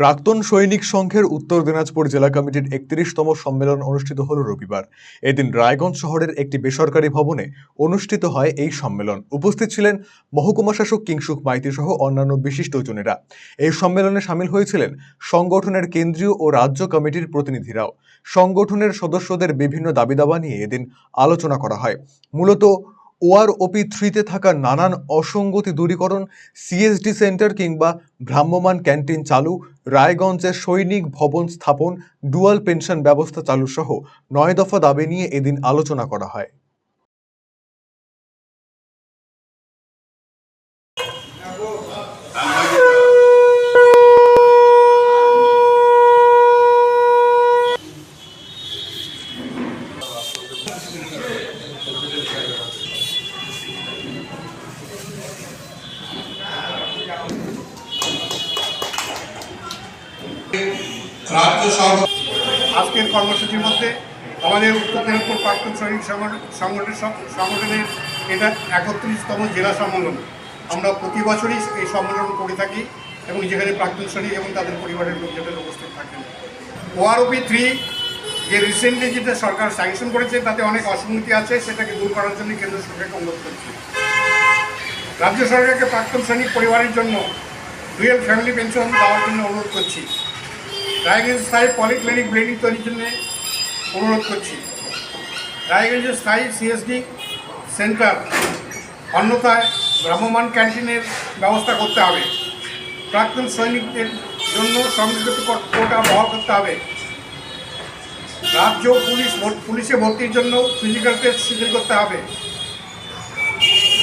প্রাক্তন সৈনিক সংঘের উত্তর দিনাজপুর জেলা কমিটির ৩১তম সম্মেলন অনুষ্ঠিত হল রবিবার। এদিন রায়গঞ্জ শহরের একটি বেসরকারি ভবনে অনুষ্ঠিত হয় এই সম্মেলন। উপস্থিত ছিলেন মহকুমা শাসক কিংসুক মাইতি সহ অন্যান্য বিশিষ্টজনেরা। এই সম্মেলনে সামিল হয়েছিলেন সংগঠনের কেন্দ্রীয় ও রাজ্য কমিটির প্রতিনিধিরাও। সংগঠনের সদস্যদের বিভিন্ন দাবিদাবা নিয়ে এদিন আলোচনা করা হয়। মূলত ওআরওপি 3-তে থাকা নানান অসঙ্গতি দূরীকরণ, সিএসডি সেন্টার কিংবা ভ্রাম্যমাণ ক্যান্টিন চালু, রায়গঞ্জে সৈনিক ভবন স্থাপন, ডুয়াল পেনশন ব্যবস্থা চালু সহ ৯ দফা দাবি নিয়ে এদিন আলোচনা করা হয়। আজকের কর্মসূচির মধ্যে আমাদের উত্তর দিনাজপুর প্রাক্তন সৈনিক সংগঠনের এটা ৩১তম জেলা সম্মেলন। আমরা প্রতি বছরই এই সম্মেলন করে থাকি এবং যেখানে প্রাক্তন সৈনিক এবং তাদের পরিবারের লোকজনের উপস্থিত থাকেন। ওআরওপি 3 যে রিসেন্টলি যেটা সরকার স্যাংশন করেছে তাতে অনেক অসঙ্গতি আছে, সেটাকে দূর করার জন্য কেন্দ্র সরকারকে অনুরোধ করছি। রাজ্য সরকারকে প্রাক্তন সৈনিক পরিবারের জন্য ডুয়েল ফ্যামিলি পেনশন দেওয়ার জন্য অনুরোধ করছি। রায়গঞ্জ স্থায়ী পলিক্লিনিক ব্লিডিং তৈরির জন্য অনুরোধ করছি। রায়গঞ্জের স্থায়ী সিএসডি সেন্টার, অন্যথায় ভ্রাম্যমাণ ক্যান্টিনের ব্যবস্থা করতে হবে। প্রাক্তন সৈনিকদের জন্য সংরক্ষিত কোটা বহাল করতে হবে। রাজ্য পুলিশে ভর্তির জন্য ফিজিক্যাল টেস্ট শিথিল করতে হবে।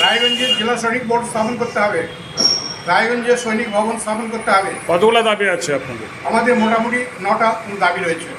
রায়গঞ্জের জেলা সৈনিক বোর্ড স্থাপন করতে হবে। রায়গঞ্জে সৈনিক ভবন স্থাপন করতে হবে। কতগুলো দাবি আছে আপনাদের? আমাদের মোটামুটি 9টা দাবি রয়েছে।